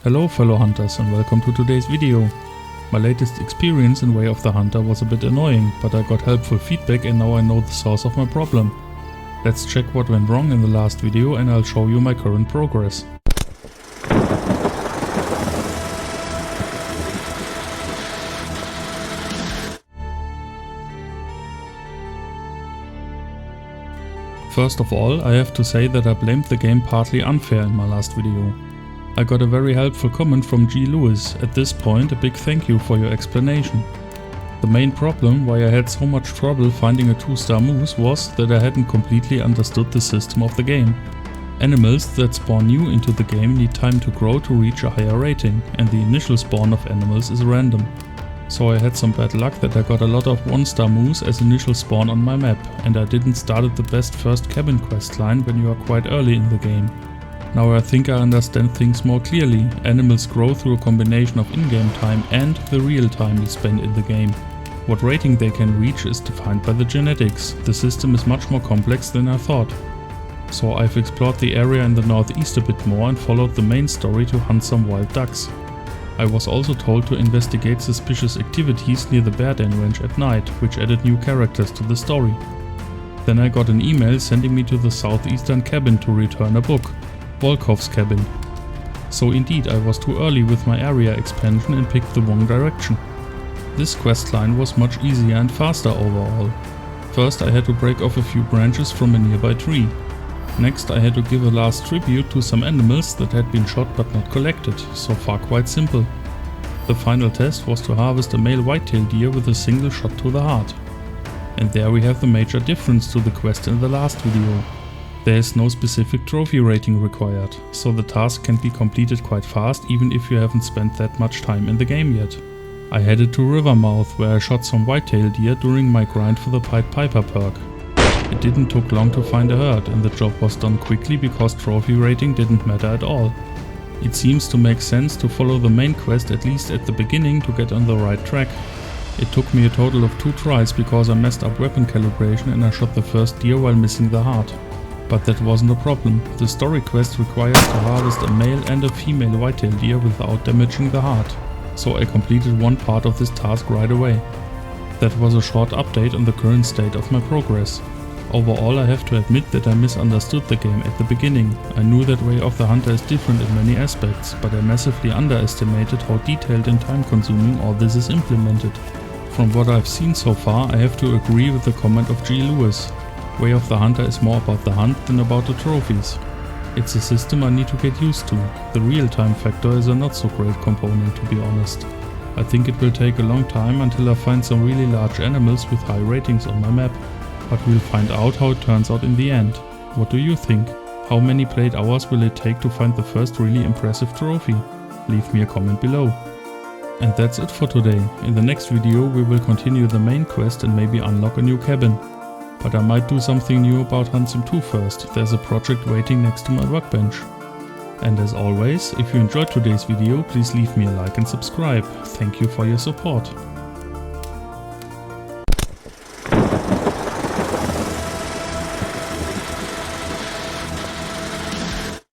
Hello fellow hunters and welcome to today's video. My latest experience in Way of the Hunter was a bit annoying, but I got helpful feedback and now I know the source of my problem. Let's check what went wrong in the last video and I'll show you my current progress. First of all, I have to say that I blamed the game partly unfair in my last video. I got a very helpful comment from G. Lewis. At this point, a big thank you for your explanation. The main problem why I had so much trouble finding a 2-star moose was that I hadn't completely understood the system of the game. Animals that spawn new into the game need time to grow to reach a higher rating, and the initial spawn of animals is random. So I had some bad luck that I got a lot of 1-star moose as initial spawn on my map, and I didn't start at the best first cabin quest line when you are quite early in the game. Now I think I understand things more clearly. Animals grow through a combination of in-game time and the real time you spend in the game. What rating they can reach is defined by the genetics. The system is much more complex than I thought. So I've explored the area in the northeast a bit more and followed the main story to hunt some wild ducks. I was also told to investigate suspicious activities near the bear den ranch at night, which added new characters to the story. Then I got an email sending me to the southeastern cabin to return a book, Vlkovs cabin. So indeed I was too early with my area expansion and picked the wrong direction. This questline was much easier and faster overall. First I had to break off a few branches from a nearby tree. Next I had to give a last tribute to some animals that had been shot but not collected, so far quite simple. The final test was to harvest a male whitetail deer with a single shot to the heart. And there we have the major difference to the quest in the last video. There is no specific trophy rating required, so the task can be completed quite fast even if you haven't spent that much time in the game yet. I headed to Rivermouth where I shot some whitetail deer during my grind for the Pied Piper perk. It didn't take long to find a herd and the job was done quickly because trophy rating didn't matter at all. It seems to make sense to follow the main quest at least at the beginning to get on the right track. It took me a total of 2 tries because I messed up weapon calibration and I shot the first deer while missing the heart. But that wasn't a problem. The story quest requires to harvest a male and a female whitetail deer without damaging the heart. So I completed one part of this task right away. That was a short update on the current state of my progress. Overall I have to admit that I misunderstood the game at the beginning. I knew that Way of the Hunter is different in many aspects, but I massively underestimated how detailed and time consuming all this is implemented. From what I've seen so far, I have to agree with the comment of G. Lewis. Way of the Hunter is more about the hunt than about the trophies. It's a system I need to get used to. The real-time factor is a not so great component, to be honest. I think it will take a long time until I find some really large animals with high ratings on my map. But we'll find out how it turns out in the end. What do you think? How many played hours will it take to find the first really impressive trophy? Leave me a comment below. And that's it for today. In the next video we will continue the main quest and maybe unlock a new cabin. But I might do something new about Hunt Sim 2 first. There's a project waiting next to my workbench. And as always, if you enjoyed today's video, please leave me a like and subscribe. Thank you for your support.